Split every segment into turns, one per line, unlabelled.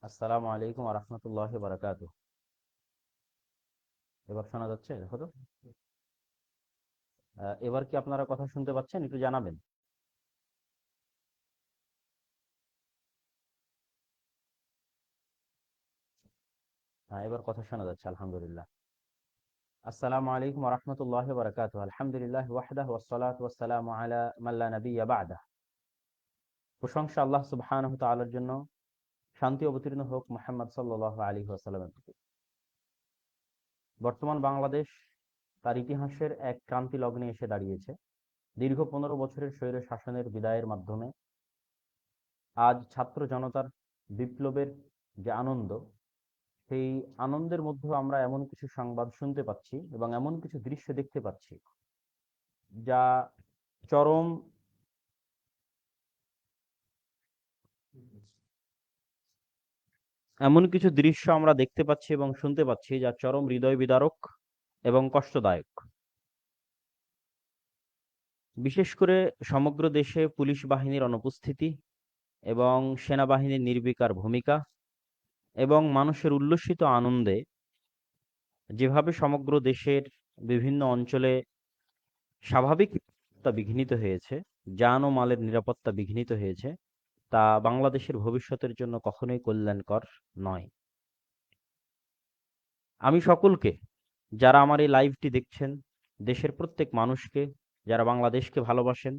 আসসালামু আলাইকুম রহমতুল্লাহি বারাকাতু। এবার শোনা যাচ্ছে? দেখো তো। এবার কি আপনারা কথা শুনতে পাচ্ছেন? একটু জানাবেন। হ্যাঁ, এবার কথা শোনা যাচ্ছে, আলহামদুলিল্লাহ। আসসালামু আলাইকুম রহমতুল্লাহি বারাকাতু। আলহামদুলিল্লাহ ওয়াহদাহু ওয়াসসালাতু ওয়াসসালামু আলা মান লা নাবিয়্যা বা'দাহ। প্রশংসা আল্লাহ সুবহানাহু ওয়া তাআলার জন্য, শান্তি অবতীর্ণ হোক মুহাম্মদ সাল্লাল্লাহু আলাইহি ওয়াসাল্লামের প্রতি। বর্তমান বাংলাদেশ তার ইতিহাসের এক ক্রান্তি লগ্নে এসে দাঁড়িয়েছে। দীর্ঘ 15 বছরের স্বৈর শাসনের বিদায়ের মাধ্যমে আজ ছাত্র জনতার বিপ্লবের যে আনন্দ, সেই আনন্দের মধ্যেও আমরা এমন কিছু সংবাদ শুনতে পাচ্ছি এবং এমন কিছু দৃশ্য দেখতে পাচ্ছি যা চরম এমন কিছু দৃশ্য আমরা দেখতে পাচ্ছি এবং শুনতে পাচ্ছি যা চরম হৃদয় বিদারক এবং কষ্টদায়ক। বিশেষ করে সমগ্র দেশে পুলিশ বাহিনীর অনুপস্থিতি এবং সেনাবাহিনীর নির্বিকার ভূমিকা এবং মানুষের উল্লসিত আনন্দে যেভাবে সমগ্র দেশের বিভিন্ন অঞ্চলে স্বাভাবিকতা বিঘ্নিত হয়েছে, যান ও মালের নিরাপত্তা বিঘ্নিত হয়েছে, তা বাংলাদেশের ভবিষ্যতের জন্য কখনোই কল্যাণকর নয়। আমি সকলকে, যারা আমার এই লাইভটি দেখছেন, দেশের প্রত্যেক মানুষকে, যারা বাংলাদেশকে ভালোবাসেন,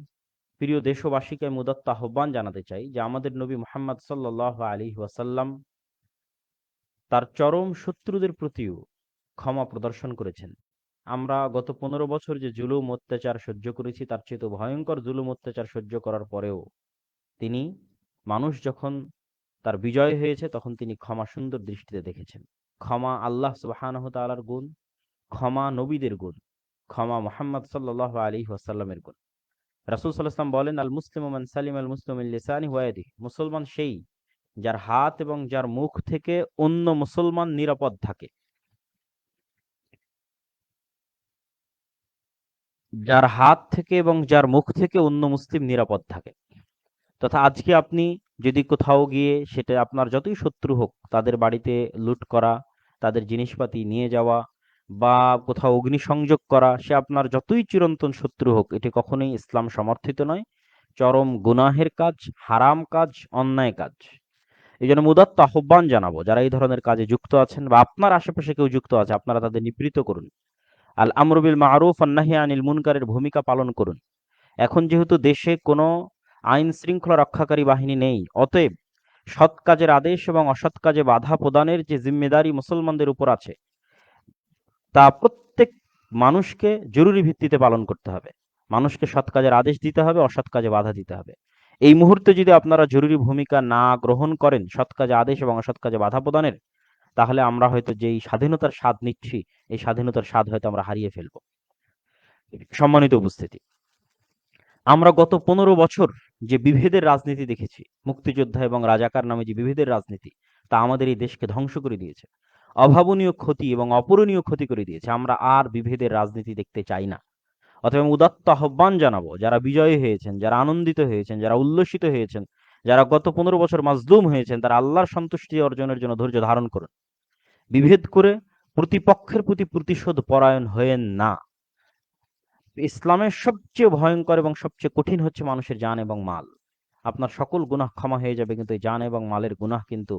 প্রিয় দেশবাসীকে আমি উদাত্ত আহ্বান জানাতে চাই যে আমাদের নবী মুহাম্মদ সাল্লাল্লাহু আলাইহি ওয়াসাল্লাম তার চরম শত্রুদের প্রতিও ক্ষমা প্রদর্শন করেছেন। আমরা গত 15 বছর যে জুলুম অত্যাচার সহ্য করেছি, তার চেয়ে ভয়ঙ্কর জুলুম অত্যাচার সহ্য করার পরেও তিনি, মানুষ যখন তার বিজয় হয়েছে, তখন তিনি ক্ষমা সুন্দর দৃষ্টিতে দেখেছেন। ক্ষমা আল্লাহ সুবহানাহু তাআলার গুণ, ক্ষমা নবীদের গুণ, ক্ষমা মুহাম্মদ সাল্লাল্লাহু আলাইহি ওয়াসাল্লামের গুণ। রাসূল সাল্লাল্লাহু আলাইহি ওয়াসাল্লাম বলেন, আল মুসলিমু মান সালিমা আল মুসলিমু মিন লিসানিহি ওয়া ইয়াদিহি। মুসলমান সেই যার হাত এবং যার মুখ থেকে অন্য মুসলমান নিরাপদ থাকে। যার হাত থেকে এবং যার মুখ থেকে অন্য মুসলিম নিরাপদ থাকে। তথা আজকে আপনি যদি কোথাও গিয়ে, সেটা আপনার যতই শত্রু হোক, তাদের বাড়িতে লুট করা, তাদের জিনিসপাতি নিয়ে যাওয়া বা কোথাও অগ্নিসংযোগ করা, সে আপনার যতই চিরন্তন শত্রু হোক, এটি কখনোই ইসলাম সমর্থিত নয়। চরম গুনাহের কাজ, হারাম কাজ, অন্যায় কাজ। এই জন্য উদাত্ত আহ্বান জানাবো, যারা এই ধরনের কাজে যুক্ত আছেন বা আপনার আশেপাশে কেউ যুক্ত আছে, আপনারা তাদের নিবৃত্ত করুন। আল আমরু বিল মারুফ ওয়ান নাহি আনিল মুনকারের ভূমিকা পালন করুন। এখন যেহেতু দেশে কোনো আইন শৃঙ্খলা রক্ষাকারী বাহিনী নেই, অতএব সৎ কাজের আদেশ এবং অসৎ কাজে বাধা প্রদানের যে জিম্মেদারি মুসলমানদের উপর আছে, তা প্রত্যেক মানুষকে জরুরি ভিত্তিতে পালন করতে হবে। মানুষকে সৎ কাজের আদেশ দিতে হবে, অসৎ কাজে বাধা দিতে হবে। এই মুহূর্তে যদি আপনারা জরুরি ভূমিকা না গ্রহণ করেন সৎ কাজে আদেশ এবং অসৎ কাজে বাধা প্রদানের, তাহলে আমরা হয়তো যেই স্বাধীনতার স্বাদ নিচ্ছি, এই স্বাধীনতার স্বাদ হয়তো আমরা হারিয়ে ফেলবো। সম্মানিত উপস্থিতি, আমরা গত 15 বছর যে বিভেদের রাজনীতি দেখেছি, মুক্তিযোদ্ধা এবং রাজাকার নামে যে বিভেদের রাজনীতি, তা আমাদের এই দেশকে ধ্বংস করে দিয়েছে। অভাবনীয় ক্ষতি এবং অপূরণীয় ক্ষতি করে দিয়েছে। আমরা আর বিভেদের রাজনীতি দেখতে চাই না। অতএব উদাত্ত আহ্বান জানাবো, যারা বিজয়ী হয়েছেন, যারা আনন্দিত হয়েছেন, যারা উল্লসিত হয়েছেন, যারা গত 15 বছর মাজলুম হয়েছেন, তারা আল্লাহর সন্তুষ্টি অর্জনের জন্য ধৈর্য ধারণ করুন। বিভেদ করে প্রতিপক্ষের প্রতি প্রতিশোধ পরায়ণ হয়েন না। ইসলামের সবচেয়ে ভয়ঙ্কর এবং সবচেয়ে কঠিন হচ্ছে মানুষের জান এবং মাল। আপনার সকল গুনাহ ক্ষমা হয়ে যাবে, কিন্তু এই জান এবং মালের গুনাহ কিন্তু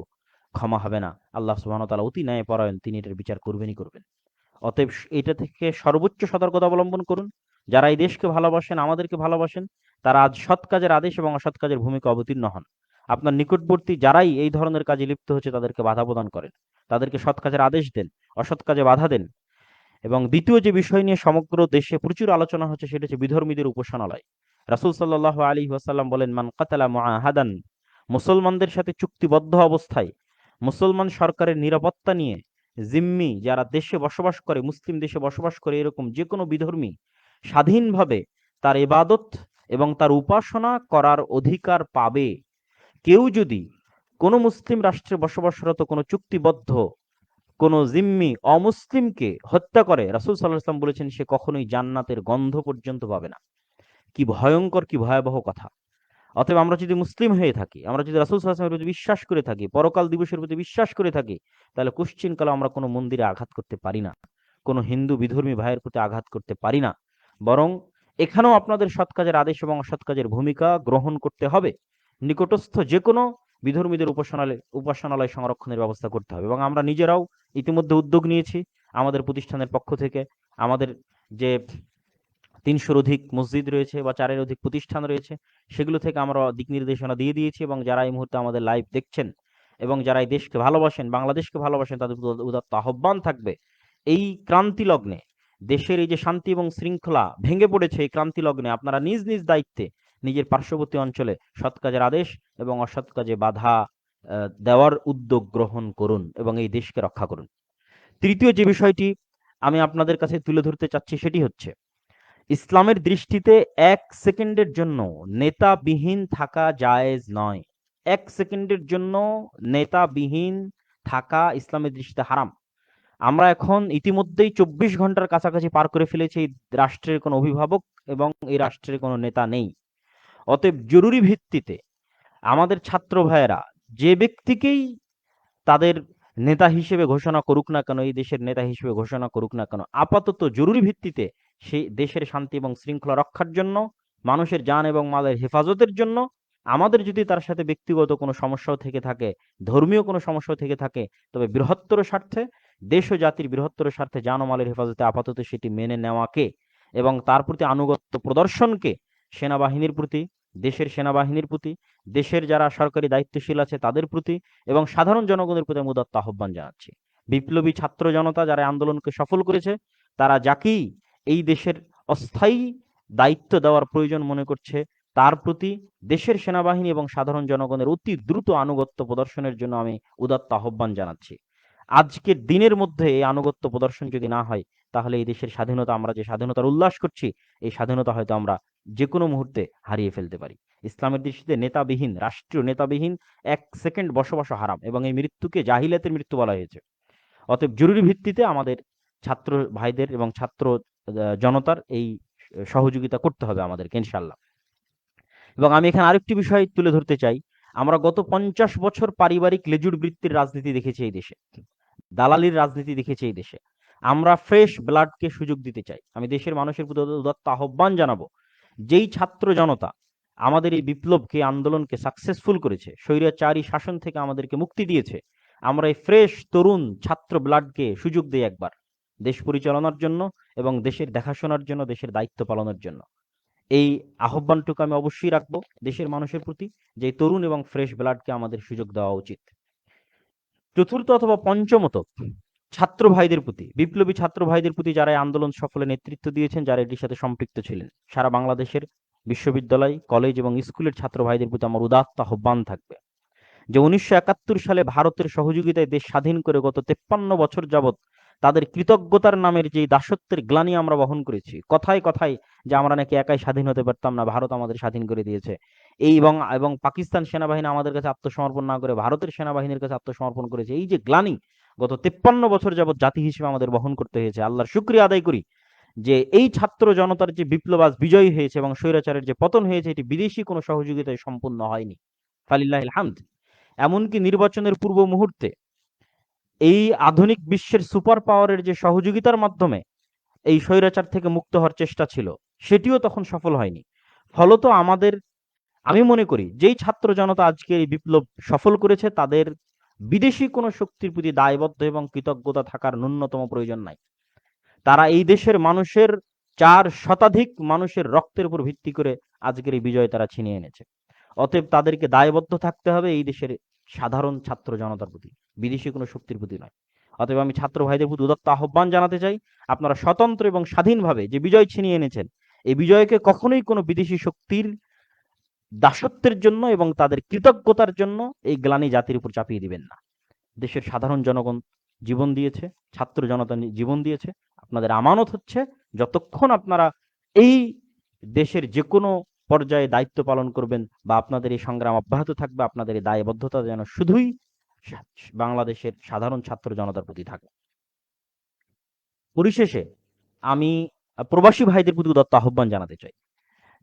ক্ষমা হবে না। আল্লাহ সুবহানাহু ওয়া তাআলা অতি ন্যায়পরায়ণ, তিনি এটার বিচার করবেনই করবেন। অতএব এটা থেকে সর্বোচ্চ সতর্কতা অবলম্বন করুন। যারা এই দেশকে ভালোবাসেন, আমাদেরকে ভালোবাসেন, তারা আজ সৎ কাজের আদেশ এবং অসৎ কাজের ভূমিকা অবতীর্ণ হন। আপনার নিকটবর্তী যারাই এই ধরনের কাজে লিপ্ত হচ্ছে, তাদেরকে বাধা প্রদান করেন, তাদেরকে সৎ কাজের আদেশ দেন, অসৎ কাজে বাধা দেন। এবং দ্বিতীয় যে বিষয় নিয়ে সমগ্র দেশে প্রচুর আলোচনা হচ্ছে, সেটা হচ্ছে বিধর্মীদের উপাসনালয়। রাসূল সাল্লাল্লাহু আলাইহি ওয়াসাল্লাম বলেন, মান কাতালা মুআহাদান, মুসলমানদের সাথে চুক্তিবদ্ধ অবস্থায়, মুসলমান সরকারের নিরাপত্তা নিয়ে জিম্মি যারা দেশে বসবাস করে, মুসলিম দেশে বসবাস করে, এরকম যে কোনো বিধর্মী স্বাধীনভাবে তার ইবাদত এবং তার উপাসনা করার অধিকার পাবে। কেউ যদি কোনো মুসলিম রাষ্ট্রে বসবাসরত কোনো চুক্তিবদ্ধ কোন জিম্মি অমুসলিমকে হত্যা করে, রাসূল সাল্লাল্লাহু আলাইহি ওয়াসাল্লাম বলেছেন, সে কখনোই জান্নাতের গন্ধ পর্যন্ত পাবে না। কি ভয়ঙ্কর, কি ভয়াবহ কথা! অতএব আমরা যদি মুসলিম হয়ে থাকি, আমরা যদি রাসূল সাল্লাল্লাহু আলাইহি ওয়াসাল্লামের প্রতি বিশ্বাস করে থাকি, পরকাল দিবসের প্রতি বিশ্বাস করে থাকি, তাহলে কোশ্চিন কালে আমরা কোনো মন্দিরে আঘাত করতে পারি না, কোনো হিন্দু বিধর্মী ভাইয়ের প্রতি আঘাত করতে পারি না। বরং এখানেও আপনাদের সৎ কাজের আদেশ এবং অসৎ কাজের ভূমিকা গ্রহণ করতে হবে। নিকটস্থ যে কোনো বিধর্মীদের উপাসনালয় সংরক্ষণের ব্যবস্থা করতে হবে, এবং আমরা নিজেরাও ইতিমধ্যে উদ্যোগ নিয়েছি আমাদের প্রতিষ্ঠানের পক্ষ থেকে। আমাদের যে ৩০০-র অধিক মসজিদ রয়েছে বা ৪-এর অধিক প্রতিষ্ঠান রয়েছে, সেগুলো থেকে আমরা দিক নির্দেশনা দিয়ে দিয়েছি, এবং যারা এই মুহূর্তে আমাদের লাইভ দেখছেন এবং যারা এই দেশকে ভালোবাসেন, বাংলাদেশকে ভালোবাসেন, তাদের উদাত্ত আহ্বান থাকবে এই ক্রান্তি লগ্নে, দেশের এই যে শান্তি এবং শৃঙ্খলা ভেঙে পড়েছে, এই ক্রান্তি লগ্নে আপনারা নিজ নিজ দায়িত্বে নিজের পার্শ্ববর্তী অঞ্চলে সৎ কাজের আদেশ এবং অসৎ কাজে বাধা দেওয়ার উদ্যোগ গ্রহণ করুন এবং এই দেশকে রক্ষা করুন। তৃতীয় যে বিষয়টি আমি আপনাদের কাছে তুলে ধরতে চাচ্ছি, সেটি হচ্ছে ইসলামের দৃষ্টিতে ১ সেকেন্ডের জন্য নেতাবিহীন থাকা জায়েজ নয়। ১ সেকেন্ডের জন্য নেতাবিহীন থাকা ইসলামের দৃষ্টিতে হারাম। আমরা এখন ইতিমধ্যেই ২৪ ঘন্টার কাছাকাছি পার করে ফেলেছি, এই রাষ্ট্রের কোনো অভিভাবক এবং এই রাষ্ট্রের কোনো নেতা নেই। অতএব জরুরি ভিত্তিতে আমাদের ছাত্র ভাইয়েরা যে ব্যক্তিকেই তাদের নেতা হিসেবে ঘোষণা করুক না কেন, এই দেশের নেতা হিসেবে ঘোষণা করুক না কেন, আপাতত জরুরি ভিত্তিতে সেই দেশের শান্তি এবং শৃঙ্খলা রক্ষার জন্য, মানুষের জান এবং মালের হেফাজতের জন্য, আমাদের যদি তার সাথে ব্যক্তিগত কোনো সমস্যাও থেকে থাকে, ধর্মীয় কোনো সমস্যাও থেকে থাকে, তবে বৃহত্তর স্বার্থে, দেশ ও জাতির বৃহত্তর স্বার্থে জান ও মালের হেফাজতে আপাতত সেটি মেনে নেওয়াকে এবং তার প্রতি আনুগত্য প্রদর্শনকে সেনাবাহিনীর প্রতি, দেশের সেনাবাহিনীর প্রতি, দেশের যারা সরকারি দায়িত্বশীল আছে তাদের প্রতি এবং সাধারণ জনগণের প্রতি আমি উদাত্ত আহ্বান জানাচ্ছি। বিপ্লবী ছাত্র জনতা যারা আন্দোলনকে সফল করেছে, তারা যাকেই এই দেশের অস্থায়ী দায়িত্ব দেওয়ার প্রয়োজন মনে করছে, তার প্রতি দেশের সেনাবাহিনী এবং সাধারণ জনগণের অতি দ্রুত আনুগত্য প্রদর্শনের জন্য আমি উদাত্ত আহ্বান জানাচ্ছি। আজকের দিনের মধ্যে এই আনুগত্য প্রদর্শন যদি না হয়, তাহলে এই দেশের স্বাধীনতা, আমরা যে স্বাধীনতার উল্লাস করছি, এই স্বাধীনতা হয়তো আমরা যে কোনো মুহূর্তে হারিয়ে ফেলতে পারি। ইসলামের দৃষ্টিতে নেতাবিহীন, রাষ্ট্রীয় নেতাবিহীন ১ সেকেন্ড বসবাস হারাম, এবং এই মৃত্যুকে জাহিলিয়াতের মৃত্যু বলা হয়েছে। অতএব জরুরি ভিত্তিতে আমাদের ছাত্র ভাইদের এবং ছাত্র জনতার এই সহযোগিতা করতে হবে আমাদেরকে, ইনশাল্লাহ। এবং আমি এখানে আরেকটি বিষয় তুলে ধরতে চাই। আমরা গত ৫০ বছর পারিবারিক লেজুড় বৃত্তির রাজনীতি দেখেছি এই দেশে, দালালির রাজনীতি দেখেছি এই দেশে। আমরা ফ্রেশ ব্লাডকে সুযোগ দিতে চাই। আমি দেশের মানুষের প্রতি উদাত্ত আহ্বান জানাবো, যেই ছাত্র জনতা আমাদের এই বিপ্লবকে, আন্দোলনকে সাকসেসফুল করেছে, স্বৈরাচারী শাসন থেকে আমাদেরকে মুক্তি দিয়েছে, আমরা এই ফ্রেশ তরুণ ছাত্র ব্লাডকে সুযোগ দিই একবার দেশ পরিচালনার জন্য এবং দেশের দেখাশোনার জন্য, দেশের দায়িত্ব পালনের জন্য। এই আহ্বানটুকু আমি অবশ্যই রাখবো দেশের মানুষের প্রতি, যে তরুণ এবং ফ্রেশ ব্লাডকে আমাদের সুযোগ দেওয়া উচিত। চতুর্থ অথবা পঞ্চমত, ছাত্র ভাইদের প্রতি, বিপ্লবী ছাত্র ভাইদের প্রতি যারা এই আন্দোলন সফলে নেতৃত্ব দিয়েছেন, যারা এটির সাথে সম্পৃক্ত ছিলেন, সারা বাংলাদেশের বিশ্ববিদ্যালয়, কলেজ এবং স্কুলের ছাত্র ভাইদের প্রতি আমার উদাত্ত আহ্বান থাকবে যে ১৯৭১ সালে ভারতের সহযোগিতায় দেশ স্বাধীন করে গত ৫৩ বছর যাবৎ তাদের কৃতজ্ঞতার নামের যে দাসত্বের গ্লানি আমরা বহন করেছি, কথায় কথায় যে আমরা নাকি একাই স্বাধীন হতে পারতাম না, ভারত আমাদের স্বাধীন করে দিয়েছে, এই এবং পাকিস্তান সেনাবাহিনী আমাদের কাছে আত্মসমর্পণ না করে ভারতের সেনাবাহিনীর কাছে আত্মসমর্পণ করেছে, এই যে গ্লানি গত ৫৩ বছর যাবৎ জাতি হিসেবে আমাদের বহন করতে হয়েছে, আল্লাহর শুকরিয়া আদায় করি যে এই ছাত্র জনতার যে বিপ্লব আজ বিজয়ী হয়েছে এবং স্বৈরাচারের যে পতন হয়েছে, এটি বিদেশি কোনো সহযোগিতায় সম্পূর্ণ হয়নি, ফালিল্লাহিল হামদ। এমনকি নির্বাচনের পূর্ব মুহূর্তে এই আধুনিক বিশ্বের সুপার পাওয়ারের যে সহযোগিতার মাধ্যমে এই স্বৈরাচার থেকে মুক্ত হওয়ার চেষ্টা ছিল, সেটিও তখন সফল হয়নি। ফলত আমি মনে করি যেই ছাত্র জনতা আজকে এই বিপ্লব সফল করেছে, তাদের বিদেশি কোনো শক্তির প্রতি দায়বদ্ধ এবং কৃতজ্ঞতা থাকার ন্যূনতম প্রয়োজন নাই। তারা এই দেশের মানুষের ৪ শতাধিক মানুষের রক্তের উপর ভিত্তি করে আজকের এই বিজয় তারা ছিনিয়ে এনেছে। অতএব তাদেরকে দায়বদ্ধ থাকতে হবে এই দেশের সাধারণ ছাত্র জনতার প্রতি, বিদেশি কোনো শক্তির প্রতি নয়। অতএব আমি ছাত্র ভাইদের প্রতি উদাত্ত আহ্বান জানাতে চাই, আপনারা স্বতন্ত্র এবং স্বাধীনভাবে যে বিজয় ছিনিয়ে এনেছেন, এই বিজয়কে কখনোই কোনো বিদেশি শক্তির দাসত্বের জন্য এবং তাদের কৃতজ্ঞতার জন্য এই গ্লানি জাতির উপর চাপিয়ে দিবেন না। দেশের সাধারণ জনগণ জীবন দিয়েছে, ছাত্র জনতা জীবন দিয়েছে, আপনাদের আমানত হচ্ছে যতক্ষণ আপনারা এই দেশের যে কোনো পর্যায়ে দায়িত্ব পালন করবেন বা আপনাদের এই সংগ্রাম অব্যাহত থাকবে, আপনাদের এই দায়বদ্ধতা যেন শুধুই বাংলাদেশের সাধারণ ছাত্র জনতার প্রতি থাকে। পরিশেষে আমি প্রবাসী ভাইদের প্রতি উদাত্ত আহ্বান জানাতে চাই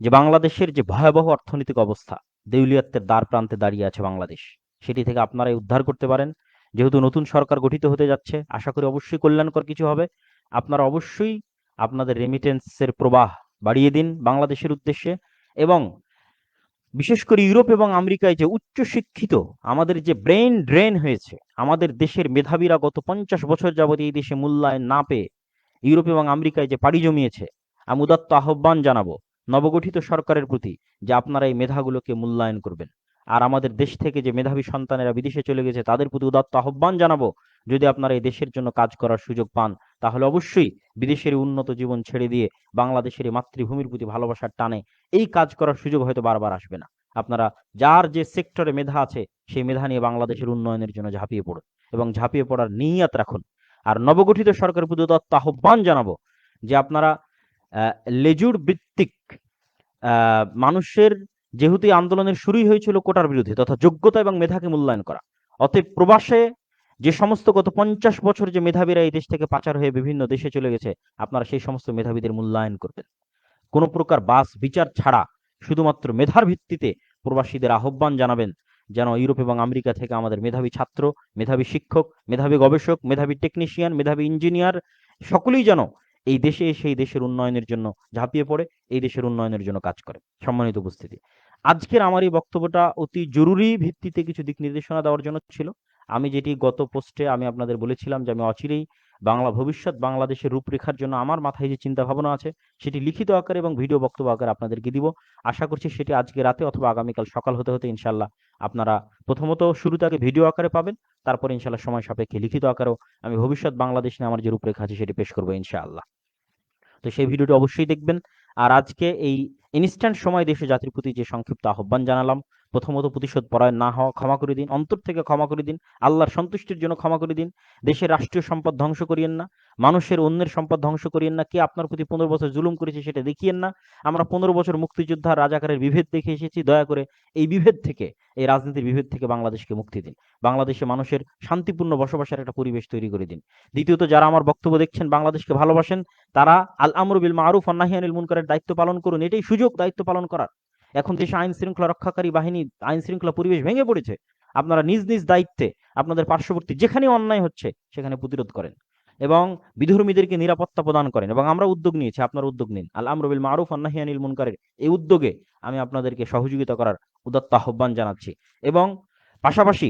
যে বাংলাদেশের যে ভয়াবহ অর্থনৈতিক অবস্থা, দেউলিয়াত্বের দ্বার প্রান্তে দাঁড়িয়ে আছে বাংলাদেশ। সেটি থেকে আপনারাই উদ্ধার করতে পারেন। যেহেতু নতুন সরকার গঠিত হতে যাচ্ছে, আশা করি অবশ্যই কল্যাণকর কিছু হবে। আপনারা অবশ্যই আপনাদের রেমিটেন্সের প্রবাহ বাড়িয়ে দিন বাংলাদেশের উদ্দেশ্যে। এবং বিশেষ করে ইউরোপ এবং আমেরিকায় যে উচ্চ শিক্ষিত আমাদের যে ব্রেন ড্রেন হয়েছে, আমাদের দেশের মেধাবীরা গত 50 বছর যাবত এই দেশে মূল্যায়ন না পেয়ে ইউরোপ এবং আমেরিকায় যে পাড়ি জমিয়েছে, আমি উদাত্ত আহ্বান জানাবো নবগঠিত সরকারের প্রতি যে আপনারা এই মেধাগুলোকে মূল্যায়ন করবেন। আর আমাদের দেশ থেকে যে মেধাবী সন্তানেরা বিদেশে চলে গেছে তাদের প্রতি উদাত্ত আহ্বান জানাবো, যদি আপনারা এই দেশের জন্য কাজ করার সুযোগ পান তাহলে অবশ্যই বিদেশের উন্নত জীবন ছেড়ে দিয়ে বাংলাদেশের মাতৃভূমির প্রতি ভালোবাসার টানে এই কাজ করার সুযোগ হয়তো বারবার আসবে না। আপনারা যার যে সেক্টরে মেধা আছে সেই মেধা নিয়ে বাংলাদেশের উন্নয়নের জন্য ঝাঁপিয়ে পড়ুন এবং ঝাঁপিয়ে পড়ার নিয়ত রাখুন। আর নবগঠিত সরকারের প্রতি উদাত্ত আহ্বান জানাবো যে আপনারা লেজুর ভিত্তিক মানুষের, যেহেতু এই আন্দোলনের শুরুই হয়েছিল কোটার বিরুদ্ধে তথা যোগ্যতা এবং মেধাকে মূল্যায়ন করা, অতএব প্রবাসে যে সমস্ত গত 50 বছর যে মেধাবীরা এই দেশ থেকে পাচার হয়ে বিভিন্ন দেশে চলে গেছে, আপনারা সেই সমস্ত মেধাবীদের মূল্যায়ন করবেন। কোনো প্রকার বাস বিচার ছাড়া শুধুমাত্র মেধার ভিত্তিতে প্রবাসীদের আহ্বান জানাবেন যেন ইউরোপ এবং আমেরিকা থেকে আমাদের মেধাবী ছাত্র, মেধাবী শিক্ষক, মেধাবী গবেষক, মেধাবী টেকনিশিয়ান, মেধাবী ইঞ্জিনিয়ার সকলেই যেন এই দেশে এসে এই দেশের উন্নয়নের জন্য ঝাঁপিয়ে পড়ে এই দেশের উন্নয়নের জন্য কাজ করে। সম্মানিত উপস্থিতি, আজকের আমার এই বক্তব্যটা অতি জরুরি ভিত্তিতে কিছু দিক নির্দেশনা দেওয়ার জন্য ছিল। আমি যেটি গত পোস্টে আমি আপনাদের বলেছিলাম যে আমি অচিরেই ভবিষ্যৎ বাংলাদেশের রূপরেখার জন্য আমার মাথায় যে চিন্তা ভাবনা আছে সেটি লিখিত আকারে এবং ভিডিও বক্তব্য আকারে আপনাদেরকে দিব। আশা করছি সেটি আজকে রাতে অথবা আগামীকাল সকাল হতে হতে ইনশাল্লাহ আপনারা প্রথমত শুরুতে আগে ভিডিও আকারে পাবেন, তারপরে ইনশাল্লাহ সময় সাপেক্ষে লিখিত আকারেও আমি ভবিষ্যৎ বাংলাদেশ নিয়ে আমার যে রূপরেখা আছে সেটি পেশ করবো ইনশাআল্লাহ। তো সেই ভিডিওটি অবশ্যই দেখবেন। আর আজকে এই ইনস্ট্যান্ট সময় দেশে জাতির প্রতি যে সংক্ষিপ্ত আহ্বান জানালাম, প্রথমত প্রতিশোধ পরায়ণ না হওয়া, ক্ষমা করে দিন, অন্তর থেকে ক্ষমা করে দিন, আল্লাহর সন্তুষ্টির জন্য ক্ষমা করে দিন। দেশের রাষ্ট্রীয় সম্পদ ধ্বংস করিয়েন না, মানুষের অন্যের সম্পদ ধ্বংস করিয়েন না। কে আপনার প্রতি 15 বছর জুলুম করেছে সেটা দেখিয়েন না। আমরা 15 বছর মুক্তিযোদ্ধা রাজাকারের বিভেদ দেখে এসেছি। দয়া করে এই বিভেদ থেকে, এই রাজনীতির বিভেদ থেকে বাংলাদেশকে মুক্তি দিন। বাংলাদেশে মানুষের শান্তিপূর্ণ বসবাসের একটা পরিবেশ তৈরি করে দিন। দ্বিতীয়ত, যারা আমার বক্তব্য দেখছেন বাংলাদেশকে ভালোবাসেন, তারা আল আমরু বিল মারুফ ওয়ান নাহি আনিল মুনকারের দায়িত্ব পালন করুন। এটাই সুযোগ দায়িত্ব পালন করার। এখন দেশে আইন শৃঙ্খলা রক্ষাকারী বাহিনী, আইন শৃঙ্খলা পরিবেশ ভেঙে পড়েছে। আপনারা নিজ নিজ দায়িত্বে আপনাদের পার্শ্ববর্তী যেখানে অন্যায় হচ্ছে সেখানে প্রতিরোধ করেন এবং বিধর্মীদেরকে নিরাপত্তা প্রদান করেন। এবং আমরা উদ্যোগ নিয়েছি, আপনারা উদ্যোগ নিন। আল আমরু বিল মারুফ ওয়ান নাহি আনিল মুনকারের এই উদ্যোগে আমি আপনাদেরকে সহযোগিতা করার উদাত্ত আহ্বান জানাচ্ছি। এবং পাশাপাশি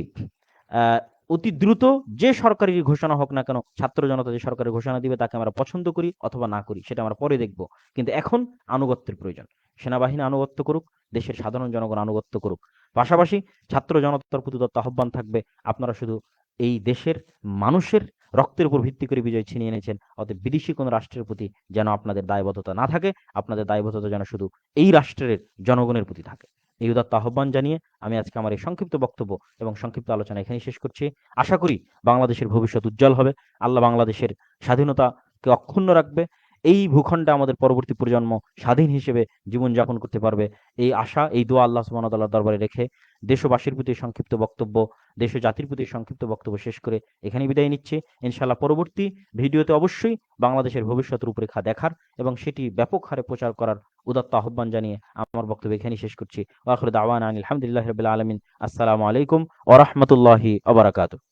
অতি দ্রুত যে সরকারি ঘোষণা হোক না কেন, ছাত্র জনতা যে সরকারের ঘোষণা দিবে তাকে আমরা পছন্দ করি অথবা না করি সেটা আমরা পরে দেখব, কিন্তু এখন আনুগত্যের প্রয়োজন। সেনাবাহিনী আনুগত্য করুক, দেশের সাধারণ জনগণ আনুগত্য করুক। পাশাপাশি ছাত্র জনতার প্রতি দত্ত আহ্বান থাকবে, আপনারা শুধু এই দেশের মানুষের রক্তের উপর ভিত্তি করে বিজয় ছিনিয়ে এনেছেন, অতএব বিদেশি কোনো রাষ্ট্রের প্রতি যেন আপনাদের দায়বদ্ধতা না থাকে, আপনাদের দায়বদ্ধতা যেন শুধু এই রাষ্ট্রের জনগণের প্রতি থাকে। এই উদাত্ত আহ্বান জানিয়ে আমি আজকে আমার এই সংক্ষিপ্ত বক্তব্য এবং সংক্ষিপ্ত আলোচনা এখানেই শেষ করছি। আশা করি বাংলাদেশের ভবিষ্যৎ উজ্জ্বল হবে। আল্লাহ বাংলাদেশের স্বাধীনতাকে অক্ষুণ্ণ রাখবে। এই ভূখণ্ডে আমাদের পরবর্তী প্রজন্ম স্বাধীন হিসেবে জীবনযাপন করতে পারবে, এই আশা, এই দোয়া আল্লাহ সুবহানাহু ওয়া তাআলার দরবারে রেখে দেশবাসীর প্রতি সংক্ষিপ্ত বক্তব্য, দেশ ও জাতির প্রতি সংক্ষিপ্ত বক্তব্য শেষ করে এখানেই বিদায় নিচ্ছি। ইনশাআল্লাহ পরবর্তী ভিডিওতে অবশ্যই বাংলাদেশের ভবিষ্যৎ রূপরেখা দেখার এবং সেটি ব্যাপক হারে প্রচার করার উদাত্ত আহ্বান জানিয়ে আমার বক্তব্য এখানেই শেষ করছি। ওয়া আখিরু দাওয়ানা আনিল হামদুলিল্লাহি রাব্বিল আলামিন। আসসালামু আলাইকুম ওয়া রাহমাতুল্লাহি ওয়া বারাকাতুহু।